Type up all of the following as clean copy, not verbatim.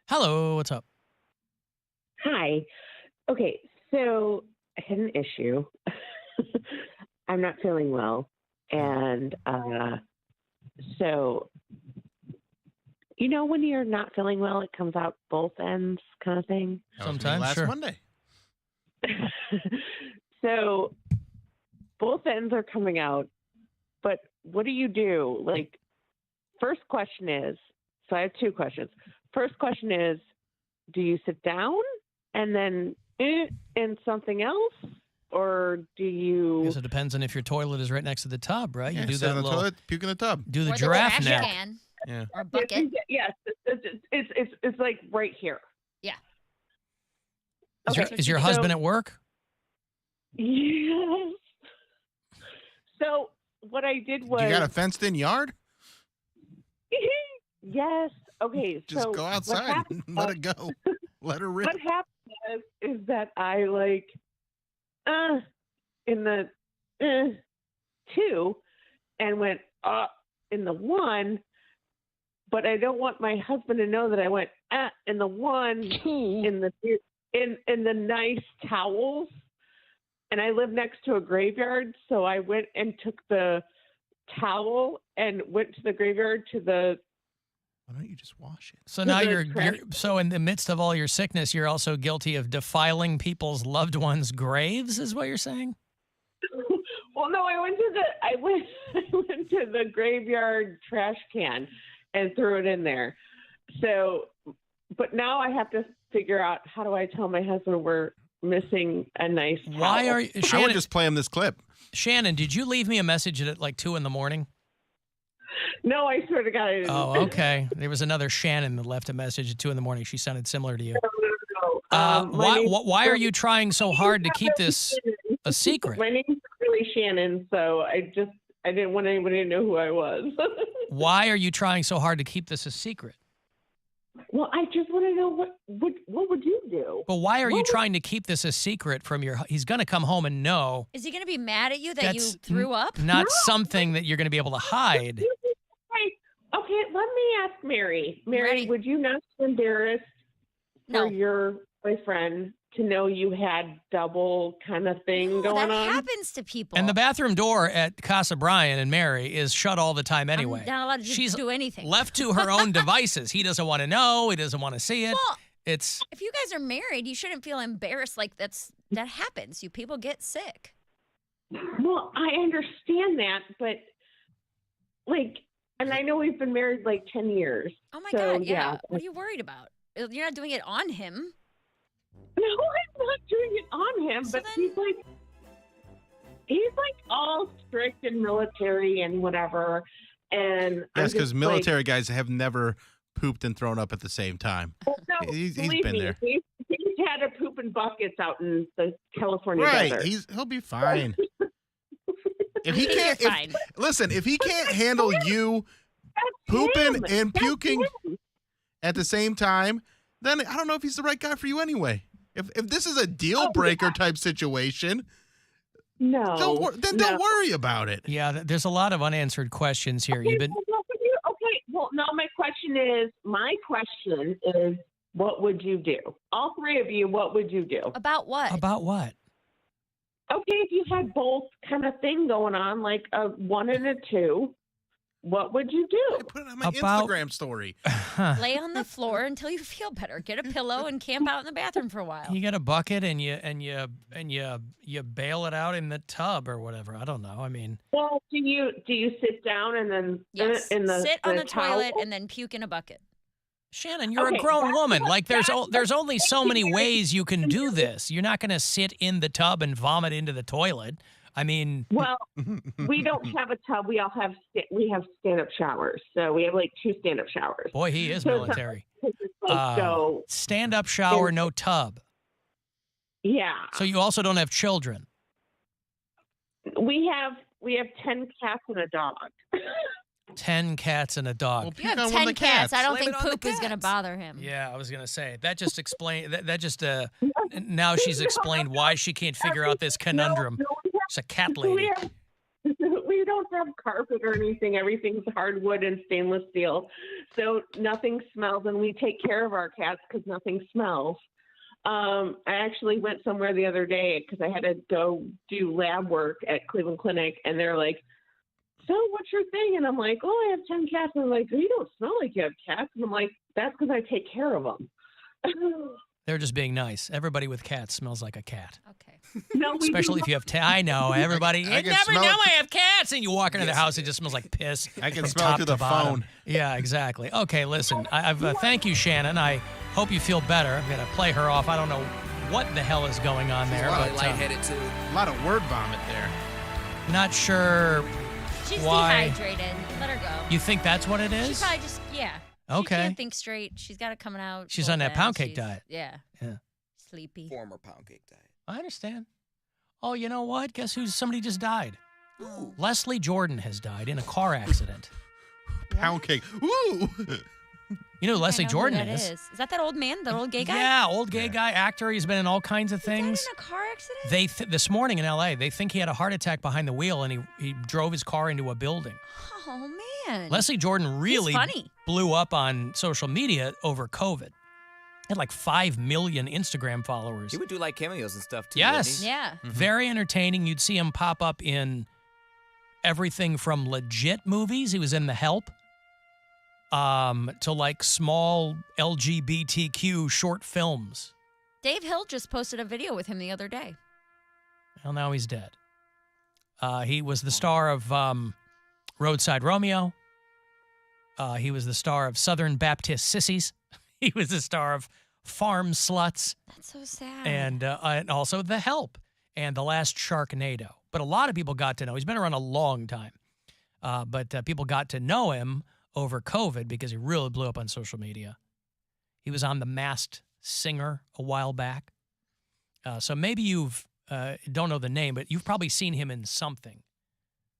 Hello, what's up? Hi. Okay, so I had an issue. I'm not feeling well. And so, when you're not feeling well, it comes out both ends kind of thing. That was me Sometimes, last sure. Monday. So, both ends are coming out. But what do you do? Like, first question is, so I have two questions. First question is, do you sit down and then in something else? Or do I you... guess it depends on if your toilet is right next to the tub, right? Yeah, You do sit that on the little, toilet, puke in the tub. do the Or giraffe trash neck. can. Yeah. Or a bucket. Yes, it's like right here. Yeah. Is your husband at work? Yes. So what I did was... You got a fenced-in yard? Yes. Okay. Just so go outside and let it go. Let her rip. What happened is that I in the 2 and went in the 1, but I don't want my husband to know that I went in the 1 in the nice towels. And I live next to a graveyard, so I went and took the towel and went to the graveyard to the... Why don't you just wash it? So now you're so in the midst of all your sickness, you're also guilty of defiling people's loved ones' graves, is what you're saying? Well, no, I went to the graveyard trash can and threw it in there. So, but now I have to figure out, how do I tell my husband we're missing a nice towel? Why are you, I Shannon? would just play him this clip. Shannon, did you leave me a message at like 2 a.m? No, I swear to God, I didn't. Oh, okay. There was another Shannon that left a message at 2 a.m. She sounded similar to you. No. Why are you trying so hard to keep this a secret? My name's really Shannon, so I didn't want anybody to know who I was. Why are you trying so hard to keep this a secret? Well, I just want to know what would you do? But why are you trying to keep this a secret from your... He's going to come home and know. Is he going to be mad at you that you That's threw up? Not something that you're going to be able to hide. Okay, let me ask Mary. Mary, Ready. would you not be embarrassed No. for your boyfriend to know you had double kind of thing going that on? happens to people. And the bathroom door at Casa Brian and Mary is shut all the time anyway. I'm not allowed to She's do anything. left to her own devices. He doesn't want to know. He doesn't want to see it. Well, It's... if you guys are married, you shouldn't feel embarrassed. Like that happens. You people get sick. Well, I understand that, but and I know we've been married 10 years. Oh my So, God, yeah. yeah. What are you worried about? You're not doing it on him. No, I'm not doing it on him, So but then- he's all strict and military and whatever. And Yes, because military guys have never pooped and thrown up at the same time. Well, no, He's believe been me, there. He's had to poop in buckets out in the California Right. desert. He'll be fine. If he You're can't, fine. listen, if he can't handle you pooping him. and That's puking him. at the same time, then I don't know if he's the right guy for you anyway. If this is a deal breaker type situation, No. don't worry about it. Yeah, there's a lot of unanswered questions here. You've been... Okay, well, now my question is, what would you do? All three of you, what would you do? About what? About what? Okay, if you had both kind of thing going on, like a 1 and a 2, what would you do? I put it on my About- Instagram story. Lay on the floor until you feel better. Get a pillow and camp out in the bathroom for a while. You get a bucket and you bail it out in the tub or whatever. I don't know. I mean, Well, do you sit down and then Yes. in the Sit on the towel? toilet and then puke in a bucket. Shannon, you're Okay, a grown that's woman. what- Like there's only so many ways you can do this. You're not going to sit in the tub and vomit into the toilet. I mean, Well, we don't have a tub. We all have stand-up showers. So we have 2 stand-up showers. boy, he is So it's military. So Stand-up shower, no tub. yeah, So you also don't have children. we have 10 cats and a dog. 10 cats and a dog. Well, You puke have on one 10 of the cats. I don't Blame think it on the poop is going to cats. bother him. Yeah, I was gonna say that just explain that just now she's explained why she can't figure out this conundrum. No, It's a cat we lady. have we we don't have carpet or anything. Everything's hardwood and stainless steel. So nothing smells, and we take care of our cats because nothing smells. I actually went somewhere the other day because I had to go do lab work at Cleveland Clinic, and they're like, so what's your thing? And I'm like, oh, I have 10 cats. And they're like, you don't smell like you have cats. And I'm like, that's because I take care of them. They're just being nice. Everybody with cats smells like a cat. Okay. No, we Especially if you have I know, everybody. I You can never smell know it. I have cats. And you walk into the house, it just smells like piss. I can from smell it top through to the bottom. phone. Yeah, exactly. Okay, listen. Thank you, Shannon. I hope you feel better. I'm going to play her off. I don't know what the hell is going on there. Probably But, lightheaded too. A lot of word vomit there. not sure. She's Why? dehydrated. Let her go. You think that's what it She is? probably just, yeah. She Okay. can't think straight. She's got it coming out. She's both on that ends. pound cake She's- diet. Yeah. Yeah. Sleepy. Former pound cake diet. I understand. Oh, you know what? Guess who's somebody just died? Oh. Leslie Jordan has died in a car accident. Pound cake. Ooh. You know who Leslie I know Jordan who that is? Is that old man? That old gay guy? Yeah, old gay guy, actor. He's been in all kinds of He died in things. a car accident? They this morning in L.A. they think he had a heart attack behind the wheel and he drove his car into a building. Oh, man. Leslie Jordan really funny. blew up on social media over COVID. Had like 5 million Instagram followers. He would do like cameos and stuff too. Yes. Wouldn't Yeah. Very entertaining. You'd see him pop up in everything from legit movies. He was in The Help. To like small LGBTQ short films. Dave Hill just posted a video with him the other day. Well, now he's dead. He was the star of Roadside Romeo. He was the star of Southern Baptist Sissies. He was the star of Farm Sluts That's so sad. and also The Help and The Last Sharknado. But a lot of people got to know. He's been around a long time. But people got to know him over COVID because he really blew up on social media. He was on The Masked Singer a while back. So maybe you've don't know the name, but you've probably seen him in something.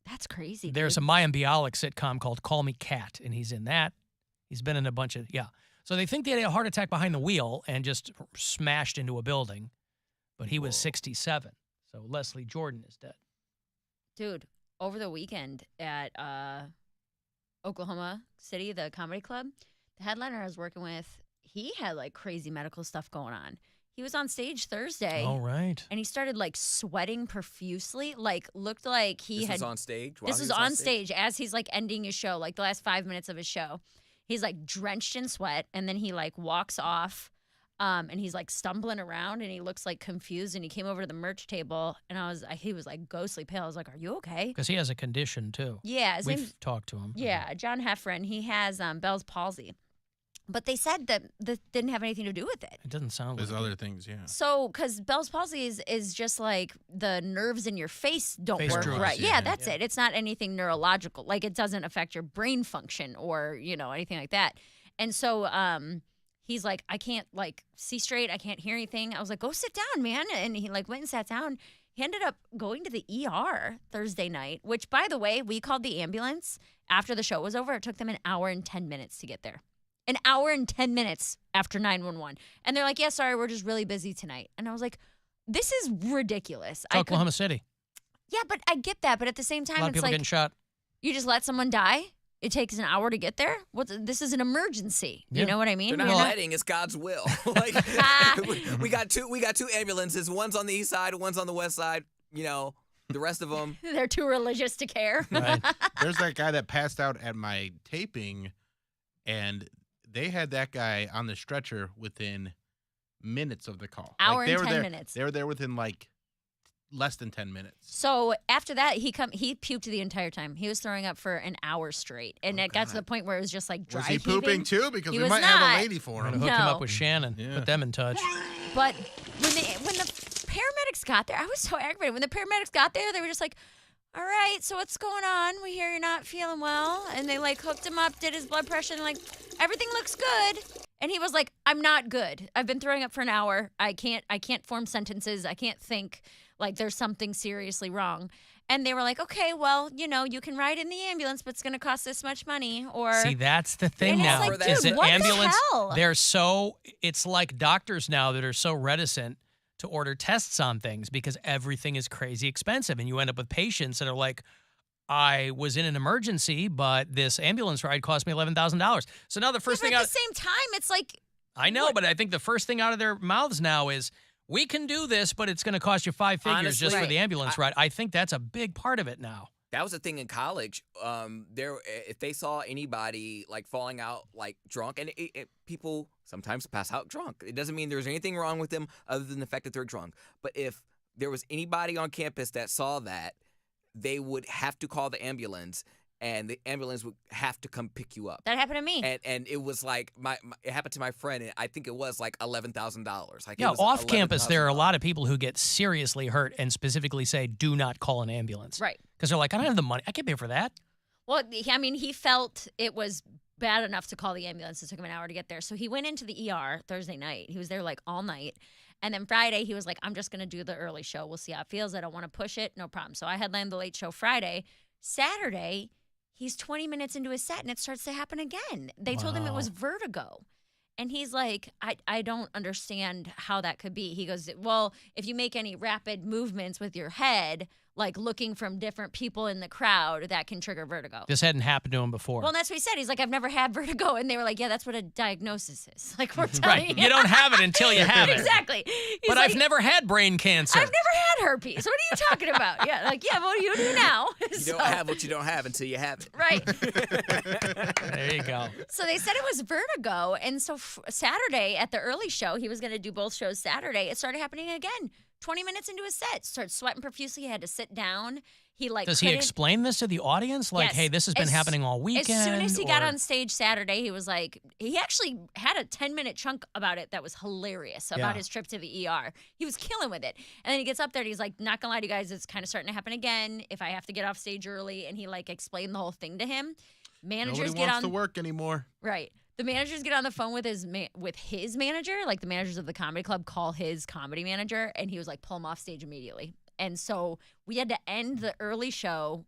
That's crazy. There's a dude. Mayim Bialik sitcom called Call Me Kat, and he's in that. He's been in a bunch of, yeah. So they think they had a heart attack behind the wheel and just smashed into a building, but he was 67. So Leslie Jordan is dead. Dude, over the weekend at Oklahoma City, the comedy club, the headliner I was working with, he had like crazy medical stuff going on. He was on stage Thursday. All right. And he started like sweating profusely, like looked like he This had was on stage. while This he was on stage as he's like ending his show, like the last 5 minutes of his show. He's like drenched in sweat, and then he like walks off, and he's like stumbling around, and he looks like confused. And he came over to the merch table, and he was like ghostly pale. I was like, "Are you okay?" Because he has a condition, too. Yeah, his We've name's talked to him. yeah, John Heffron. He has Bell's palsy, but they said that didn't have anything to do with it. It doesn't sound There's like other things, yeah. So, because Bell's palsy is just like the nerves in your face don't Face work droopers, right. yeah. Yeah, that's it. It's not anything neurological. Like it doesn't affect your brain function or anything like that. And so, he's like, I can't like see straight. I can't hear anything. I was like, go sit down, man. And he like went and sat down. He ended up going to the ER Thursday night, which, by the way, we called the ambulance after the show was over. It took them an hour and 10 minutes to get there. An hour and 10 minutes after 911. And they're like, yeah, sorry, we're just really busy tonight. And I was like, this is ridiculous. It's Oklahoma City. Yeah, but I get that. But at the same A time, lot of it's people like, getting shot. you just let someone die? It takes an hour to get there? This is an emergency. Yeah. You know what I mean? They're not You're letting. It's God's will. Like we got two ambulances. One's on the east side. One's on the west side. The rest of them. They're too religious to care. Right. There's that guy that passed out at my taping, and they had that guy on the stretcher within minutes of the call. Hour they and were 10 there, minutes. They were there within like less than 10 minutes. So after that, he puked the entire time. He was throwing up for an hour straight, and it got to the point where it was just like dry Was he heaving. pooping too? Because He we was might have not. a lady for We're him. going to hook him No. up with Shannon. Yeah. Put them in touch. But when the paramedics got there, I was so aggravated. When the paramedics got there, they were just like, all right, so what's going on? We hear you're not feeling well. And they like hooked him up, did his blood pressure, and like, everything looks good. And he was like, I'm not good. I've been throwing up for an hour. I can't form sentences. I can't think. Like there's something seriously wrong. And they were like, okay, well, you can ride in the ambulance, but it's going to cost this much money. Or See, that's the thing And it's now. like, is dude, it what the ambulance? hell? It's like doctors now that are so reticent to order tests on things because everything is crazy expensive. And you end up with patients that are like, I was in an emergency, but this ambulance ride cost me $11,000. So now the first thing at the same time, it's like I know, but I think the first thing out of their mouths now is, we can do this, but it's going to cost you 5 figures Honestly, just for the ambulance ride. I think that's a big part of it now. That was the thing in college. If they saw anybody like falling out like drunk, and people sometimes pass out drunk. It doesn't mean there's anything wrong with them other than the fact that they're drunk. But if there was anybody on campus that saw that, they would have to call the ambulance, and the ambulance would have to come pick you up. That happened to me. And it was like it happened to my friend, and I think it was like $11,000. Like yeah, off campus, there are a lot of people who get seriously hurt and specifically say, do not call an ambulance. Right. Because they're like, I don't have the money. I can't pay for that. Well, I mean, he felt it was bad enough to call the ambulance. It took him an hour to get there. So he went into the ER Thursday night. He was there like all night. And then Friday, he was like, I'm just going to do the early show. We'll see how it feels. I don't want to push it. No problem. So I headlined the late show Friday. Saturday, he's 20 minutes into his set, and it starts to happen again. They told him it was vertigo. And he's like, I don't understand how that could be. He goes, well, if you make any rapid movements with your head, like looking from different people in the crowd, that can trigger vertigo. This hadn't happened to him before. Well, and that's what he said. He's like, I've never had vertigo. And they were like, yeah, that's what a diagnosis is. Like, we're telling right. You don't have it until you have it. Exactly. But like, I've never had brain cancer. I've never had herpes. What are you talking about? Yeah, like, yeah, what do you do now? You don't have what you don't have until you have it. Right. There you go. So they said it was vertigo. And so Saturday at the early show, he was going to do both shows Saturday. It started happening again. 20 minutes into his set, started sweating profusely. He had to sit down. Does he explain this to the audience? Like, yes. hey, this has been happening all weekend? As soon as he got on stage Saturday, he was like, he actually had a 10-minute chunk about it that was hilarious, about his trip to the ER. He was killing with it. And then he gets up there and he's like, not gonna lie to you guys, it's kind of starting to happen again if I have to get off stage early. And he like explained the whole thing to him. Managers Nobody wants to work anymore. Right. The managers get on the phone with his manager, like the managers of the comedy club call his comedy manager, and he was like, pull him off stage immediately. And so we had to end the early show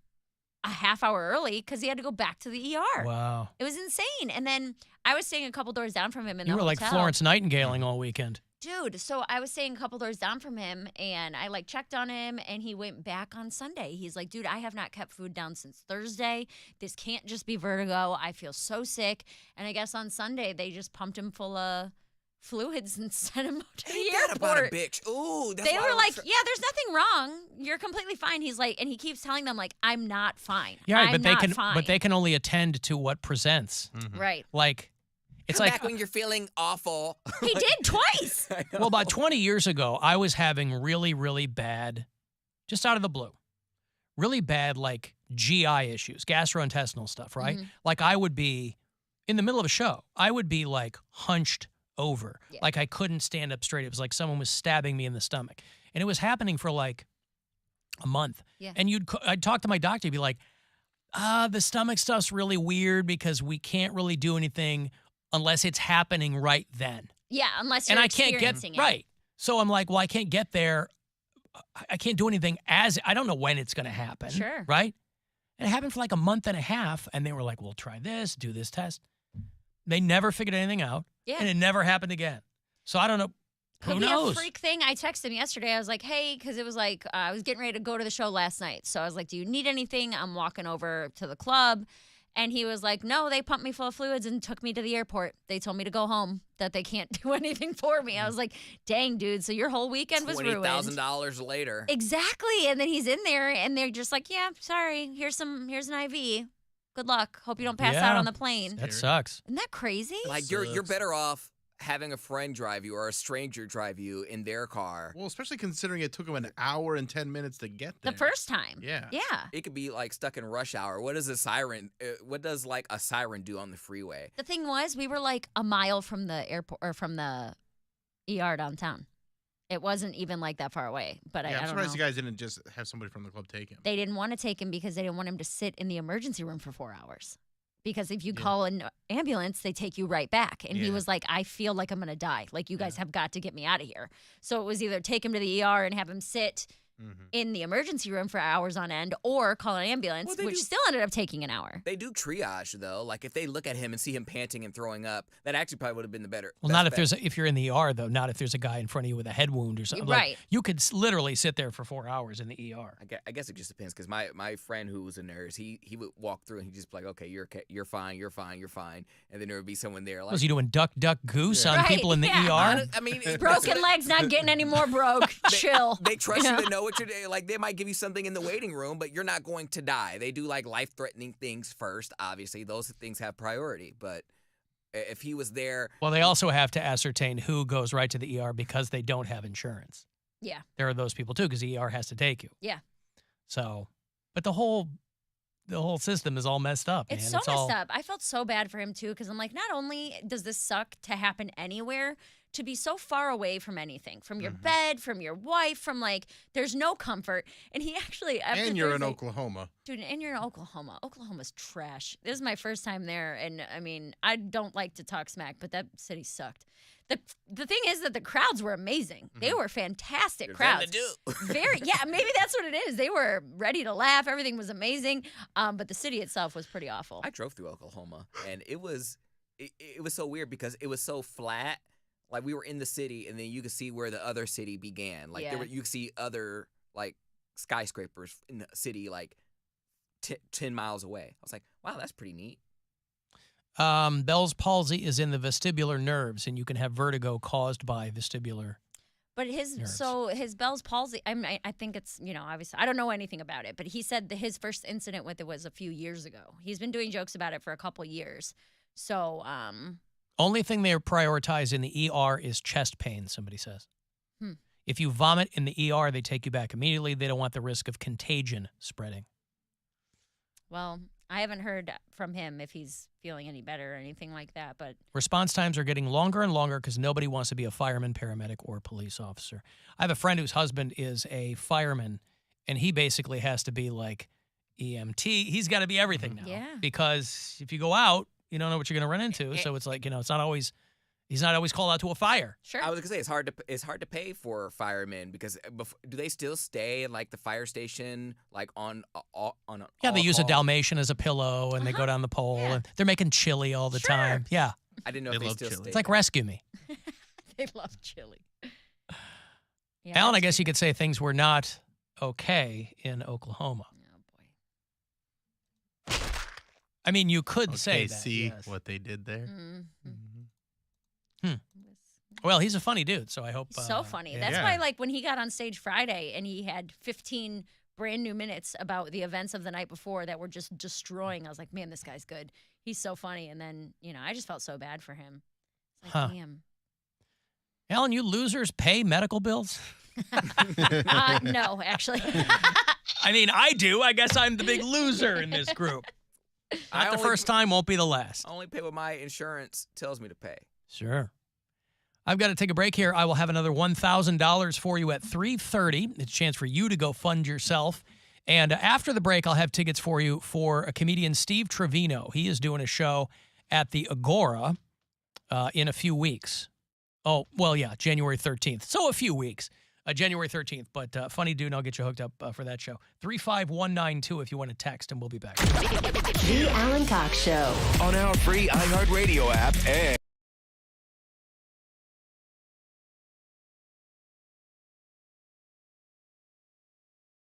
a half hour early because he had to go back to the ER. Wow. It was insane. And then I was staying a couple doors down from him in the hotel. You were like Florence Nightingale all weekend. Dude, so I was staying a couple doors down from him, and I like checked on him, and he went back on Sunday. He's like, dude, I have not kept food down since Thursday. This can't just be vertigo. I feel so sick. And I guess on Sunday they just pumped him full of fluids and sent him to the Ain't airport. that about a bitch? Ooh, that's they why were like, yeah, there's nothing wrong. You're completely fine. He's like, and he keeps telling them like, I'm not fine. Yeah, right, I'm but they can only attend to what presents. Mm-hmm. Right. Like, it's Come like back when you're feeling awful. He did twice. Well, about 20 years ago, I was having really, really bad, just out of the blue, really bad like GI issues, gastrointestinal stuff, right? Mhm. Like I would be in the middle of a show, I would be like hunched over, like I couldn't stand up straight. It was like someone was stabbing me in the stomach, and it was happening for like a month. Yeah. And I'd talk to my doctor, he'd be like, the stomach stuff's really weird because we can't really do anything unless it's happening right then. Yeah, unless you're experiencing it. Right. So I'm like, well, I can't get there. I can't do anything I don't know when it's going to happen. Sure. Right? And it happened for like a month and a half, and they were like, well, try this, do this test. They never figured anything out, and it never happened again. So I don't know. Who Could knows? be a freak thing. I texted him yesterday. I was like, hey, because it was like, I was getting ready to go to the show last night. So I was like, do you need anything? I'm walking over to the club. And he was like, no, they pumped me full of fluids and took me to the airport. They told me to go home, that they can't do anything for me. I was like, dang, dude, so your whole weekend was ruined. $20,000 later. Exactly. And then he's in there, and they're just like, yeah, sorry, here's an IV. Good luck. Hope you don't pass out on the plane. That sucks. Isn't that crazy? Like, you're better off having a friend drive you or a stranger drive you in their car. Well, especially considering it took him an hour and 10 minutes to get there. The first time. Yeah. Yeah. It could be like stuck in rush hour. What does a siren? What does like a siren do on the freeway? The thing was, we were like a mile from the airport or from the ER downtown. It wasn't even like that far away. But I I'm don't surprised know. you guys didn't just have somebody from the club take him. They didn't want to take him because they didn't want him to sit in the emergency room for 4 hours. Because if you call an ambulance, they take you right back. And he was like, I feel like I'm going to die. Like, you guys have got to get me out of here. So it was either take him to the ER and have him sit in the emergency room for hours on end or call an ambulance, Well, they which do- still ended up taking an hour. They do triage though. Like if they look at him and see him panting and throwing up, that actually probably would have been the better. Well, not if you're in the ER though. Not if there's a guy in front of you with a head wound or something. Right. Like, you could literally sit there for 4 hours in the ER. I guess it just depends because my friend who was a nurse, he would walk through and he'd just be like, okay, you're fine, and then there would be someone there like, Was he doing duck, duck, goose on Right, people in the yeah. ER? I mean, Broken legs, not getting any more broke. Chill. They trust you to know what you're doing. Like they might give you something in the waiting room, but you're not going to die. They do like life-threatening things first. Obviously, those things have priority. But if he was there, Well, they also have to ascertain who goes right to the ER because they don't have insurance. Yeah. There are those people too because the ER has to take you. Yeah. So, but the whole system is all messed up. It's man. so it's messed all, up. I felt so bad for him too, because I'm like, not only does this suck to happen anywhere, to be so far away from anything, from your bed, from your wife, from like, there's no comfort. And he actually, after And you're in Thursday- Oklahoma. Dude, and you're in Oklahoma. Oklahoma's trash. This is my first time there, and I mean, I don't like to talk smack, but that city sucked. The thing is that the crowds were amazing. They were fantastic there's crowds. nothing to do. Yeah, maybe that's what it is. They were ready to laugh. Everything was amazing, but the city itself was pretty awful. I drove through Oklahoma, and it was so weird because it was so flat. Like we were in the city, and then you could see where the other city began. Like Yeah. you could see other like skyscrapers in the city, like 10 miles away. I was like, wow, that's pretty neat. Bell's palsy is in the vestibular nerves, and you can have vertigo caused by vestibular. But his Nerves. his Bell's palsy. I think it's obviously I don't know anything about it, but he said that his first incident with it was a few years ago. He's been doing jokes about it for a couple years. So Only thing they prioritize in the ER is chest pain, somebody says. If you vomit in the ER, they take you back immediately. They don't want the risk of contagion spreading. well, I haven't heard from him if he's feeling any better or anything like that. But Response times are getting longer and longer because nobody wants to be a fireman, paramedic, or police officer. I have a friend whose husband is a fireman, and he basically has to be like EMT. He's got to be everything now. Yeah. Because if you go out, you don't know what you're going to run into. Eh. So it's like, it's not always, he's not always called out to a fire. sure. I was gonna say it's hard to pay for firemen because do they still stay in like the fire station like on Yeah, they use a call? Dalmatian as a pillow, and they go down the pole, Yeah. and they're making chili all the Sure. time. Yeah. I didn't know They if they love still chili. stay. It's like Rescue Me. They love chili. Yeah, Alan, I that's- guess you could say things were not okay in Oklahoma. Oh boy. I mean, you could say Okay, that. see yes. what they did there? Mhm. Well, he's a funny dude, so I hope. So funny. yeah. That's Yeah. why, like, when he got on stage Friday and he had 15 brand new minutes about the events of the night before that were just destroying, I was like, man, this guy's good. He's so funny. And then, I just felt so bad for him. It's like, Huh. damn. Alan, you losers pay medical bills? No, actually. I mean, I do. I guess I'm the big loser in this group. I Not the only- first time, won't be the last. I only pay what my insurance tells me to pay. Sure. I've got to take a break here. I will have another $1,000 for you at 3:30. It's a chance for you to go fund yourself. And after the break, I'll have tickets for you for a comedian, Steve Trevino. He is doing a show at the Agora in a few weeks. Oh, well, yeah, January 13th. So a few weeks. January 13th. But funny dude, and I'll get you hooked up for that show. 35192 if you want to text, and we'll be back. The Alan Cox Show. On our free iHeartRadio app and